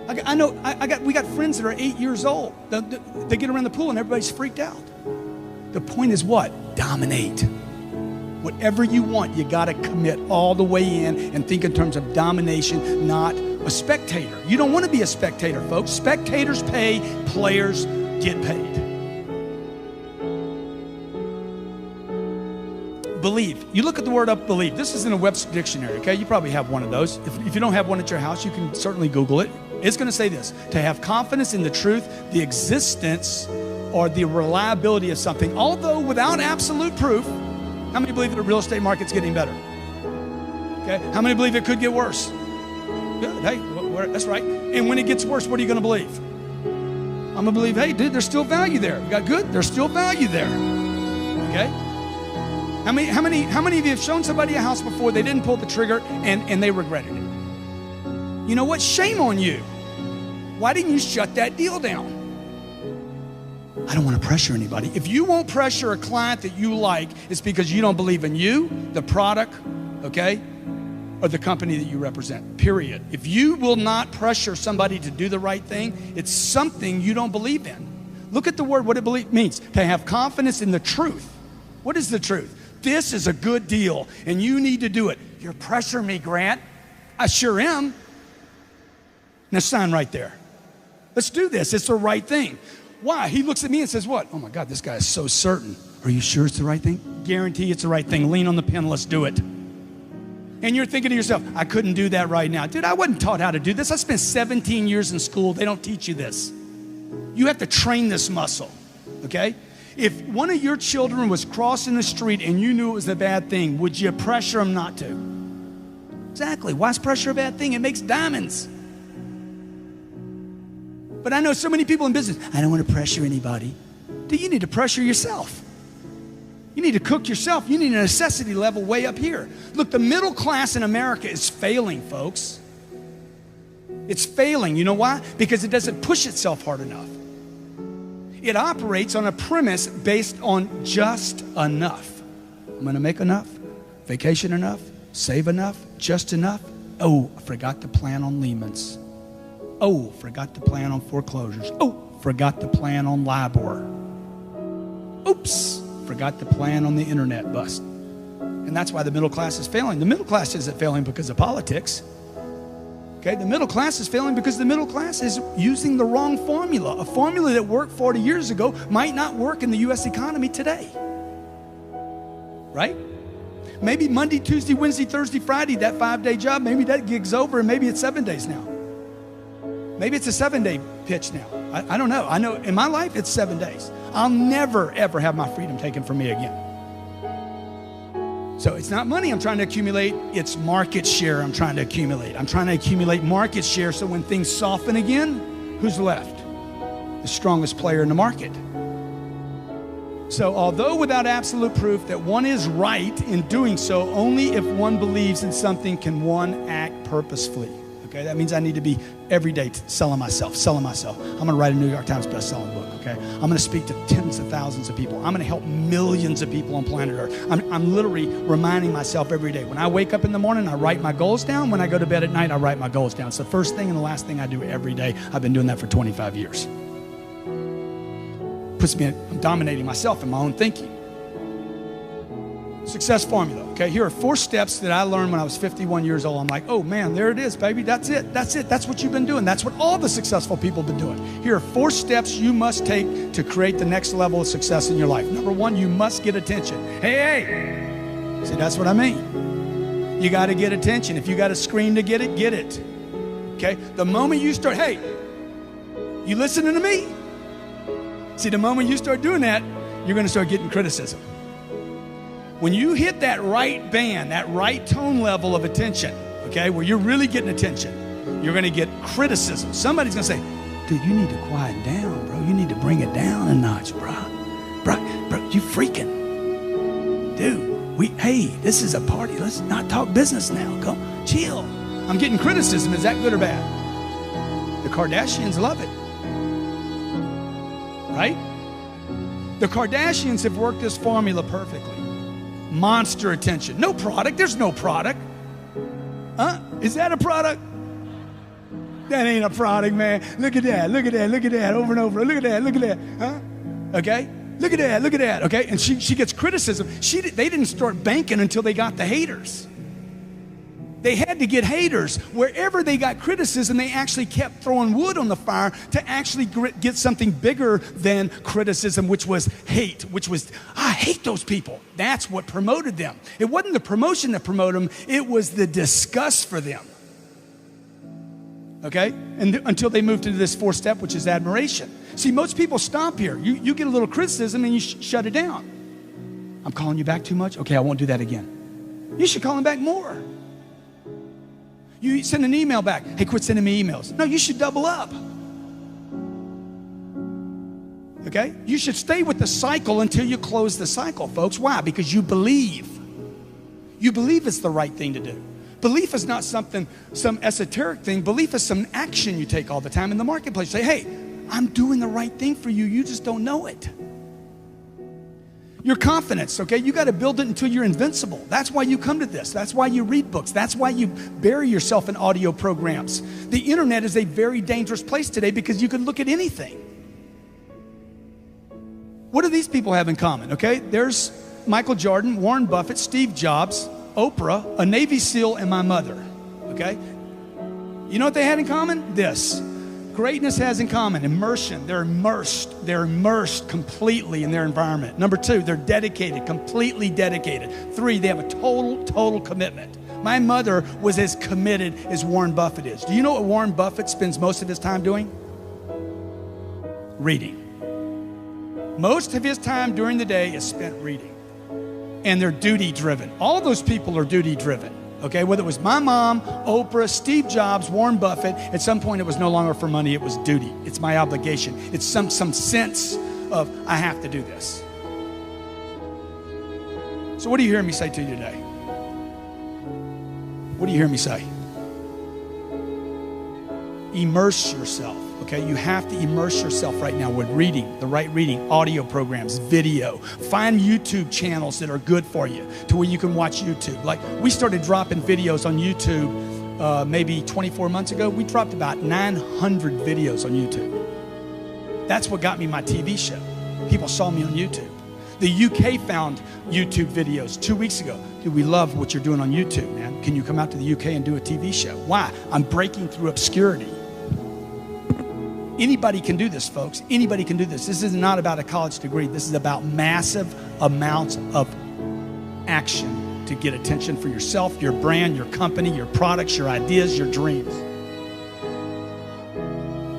We got friends that are 8 years old. They get around the pool and everybody's freaked out. The point is what? Dominate. Whatever you want, you got to commit all the way in and think in terms of domination, not a spectator. You don't want to be a spectator, folks. Spectators pay, players get paid. Believe. You look at the word up, believe. This is in a Webster dictionary, okay? You probably have one of those. If you don't have one at your house, you can certainly Google it. It's going to say this: to have confidence in the truth, the existence, or the reliability of something, although without absolute proof. How many believe that the real estate market's getting better? Okay. How many believe it could get worse? Good. Hey, that's right. And when it gets worse, what are you going to believe? I'm going to believe, hey, dude, there's still value there. You got good? There's still value there. Okay. How many of you have shown somebody a house before, they didn't pull the trigger, and they regretted it? You know what? Shame on you. Why didn't you shut that deal down? I don't want to pressure anybody. If you won't pressure a client that you like, it's because you don't believe in you, the product, okay, or the company that you represent, period. If you will not pressure somebody to do the right thing, it's something you don't believe in. Look at the word, what it means. To have confidence in the truth. What is the truth? This is a good deal, and you need to do it. You're pressuring me, Grant. I sure am. Now sign right there. Let's do this. It's the right thing. Why? He looks at me and says, what? Oh my God, this guy is so certain. Are you sure it's the right thing? Guarantee it's the right thing. Lean on the pen. Let's do it. And you're thinking to yourself, I couldn't do that right now. Dude, I wasn't taught how to do this. I spent 17 years in school. They don't teach you this. You have to train this muscle, okay? If one of your children was crossing the street and you knew it was a bad thing, would you pressure them not to? Exactly. Why is pressure a bad thing? It makes diamonds. But I know so many people in business, I don't want to pressure anybody. Dude, you need to pressure yourself. You need to cook yourself. You need a necessity level way up here. Look, the middle class in America is failing, folks. It's failing. You know why? Because it doesn't push itself hard enough. It operates on a premise based on just enough. I'm going to make enough, vacation enough, save enough, just enough. Oh, I forgot to plan on Lehman's. Oh, forgot to plan on foreclosures. Oh, forgot to plan on LIBOR. Oops, forgot to plan on the internet bust. And that's why the middle class is failing. The middle class isn't failing because of politics. Okay, the middle class is failing because the middle class is using the wrong formula. A formula that worked 40 years ago might not work in the U.S. economy today. Right? Maybe Monday, Tuesday, Wednesday, Thursday, Friday, that 5-day job, maybe that gig's over and maybe it's 7 days now. Maybe it's a 7-day pitch now. I don't know. I know in my life it's 7 days. I'll never, ever have my freedom taken from me again. So it's not money I'm trying to accumulate, it's market share I'm trying to accumulate. I'm trying to accumulate market share so when things soften again, who's left? The strongest player in the market. So, although without absolute proof that one is right in doing so, only if one believes in something can one act purposefully. Okay, that means I need to be every day selling myself. I'm going to write a New York Times best-selling book, okay? I'm going to speak to tens of thousands of people. I'm going to help millions of people on planet Earth. I'm literally reminding myself every day. When I wake up in the morning, I write my goals down. When I go to bed at night, I write my goals down. It's the first thing and the last thing I do every day. I've been doing that for 25 years. I'm dominating myself in my own thinking. Success formula, okay? Here are 4 steps that I learned when I was 51 years old. I'm like, oh man, there it is, baby. That's it. That's what you've been doing. That's what all the successful people have been doing. Here are 4 steps you must take to create the next level of success in your life. Number 1, you must get attention. Hey! See, that's what I mean. You got to get attention. If you got to scream to get it, get it. Okay? The moment you start, hey, you listening to me? See, the moment you start doing that, you're going to start getting criticism. When you hit that right band, that right tone level of attention, okay, where you're really getting attention, you're going to get criticism. Somebody's going to say, dude, you need to quiet down, bro. You need to bring it down a notch, bro. Bro, you freaking. Dude, hey, this is a party. Let's not talk business now. Come, chill. I'm getting criticism. Is that good or bad? The Kardashians love it. Right? The Kardashians have worked this formula perfectly. Monster attention. No product. There's no product. Huh? Is that a product? That ain't a product, man. Look at that. Look at that. Look at that. Over and over. Look at that. Look at that. Huh? Okay? Look at that. Look at that. Okay? And she gets criticism. They didn't start banking until they got the haters. They had to get haters. Wherever they got criticism, they actually kept throwing wood on the fire to actually get something bigger than criticism, which was hate, which was, I hate those people. That's what promoted them. It wasn't the promotion that promoted them. It was the disgust for them. Okay? And until they moved into this 4th step, which is admiration. See, most people stop here. You get a little criticism and you shut it down. I'm calling you back too much? Okay, I won't do that again. You should call him back more. You send an email back. Hey, quit sending me emails. No, you should double up. Okay? You should stay with the cycle until you close the cycle, folks. Why? Because you believe. You believe it's the right thing to do. Belief is not some esoteric thing. Belief is some action you take all the time in the marketplace. Say, hey, I'm doing the right thing for you. You just don't know it. Your confidence, okay? You got to build it until you're invincible. That's why you come to this. That's why you read books. That's why you bury yourself in audio programs. The internet is a very dangerous place today because you can look at anything. What do these people have in common, okay? There's Michael Jordan, Warren Buffett, Steve Jobs, Oprah, a Navy SEAL, and my mother, okay? You know what they had in common? This. Greatness has in common immersion. They're immersed completely in their environment. Number 2, they're dedicated, completely dedicated. 3, they have a total commitment. My mother was as committed as Warren Buffett is. Do you know what Warren Buffett spends most of his time doing? Reading. Most of his time during the day is spent reading. And they're duty driven. All those people are duty driven. Okay, whether it was my mom, Oprah, Steve Jobs, Warren Buffett, at some point it was no longer for money, it was duty. It's my obligation. It's some sense of, I have to do this. So what do you hear me say to you today? What do you hear me say? Immerse yourself. Okay, you have to immerse yourself right now with reading, the right reading, audio programs, video. Find YouTube channels that are good for you to where you can watch YouTube. Like we started dropping videos on YouTube maybe 24 months ago. We dropped about 900 videos on YouTube. That's what got me my TV show. People saw me on YouTube. The UK found YouTube videos 2 weeks ago. Dude, we love what you're doing on YouTube, man. Can you come out to the UK and do a TV show? Why? I'm breaking through obscurity. Anybody can do this, folks. Anybody can do this. This is not about a college degree. This is about massive amounts of action to get attention for yourself, your brand, your company, your products, your ideas, your dreams.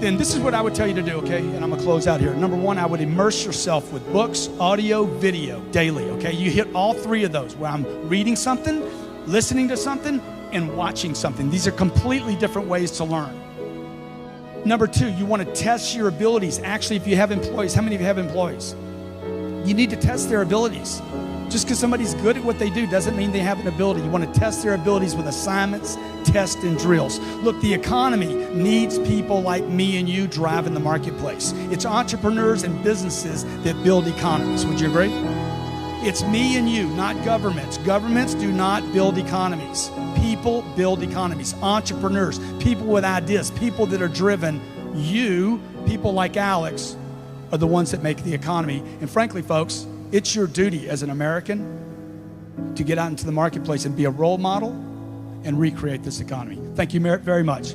Then this is what I would tell you to do, okay? And I'm gonna close out here. Number 1, I would immerse yourself with books, audio, video, daily, okay? You hit all 3 of those where I'm reading something, listening to something, and watching something. These are completely different ways to learn. Number 2, you want to test your abilities. Actually, if you have employees, how many of you have employees? You need to test their abilities. Just because somebody's good at what they do doesn't mean they have an ability. You want to test their abilities with assignments, tests, and drills. Look, the economy needs people like me and you driving the marketplace. It's entrepreneurs and businesses that build economies. Would you agree? It's me and you, not governments. Governments do not build economies. People build economies. Entrepreneurs, people with ideas, people that are driven. You, people like Alex, are the ones that make the economy. And frankly, folks, it's your duty as an American to get out into the marketplace and be a role model and recreate this economy. Thank you very much.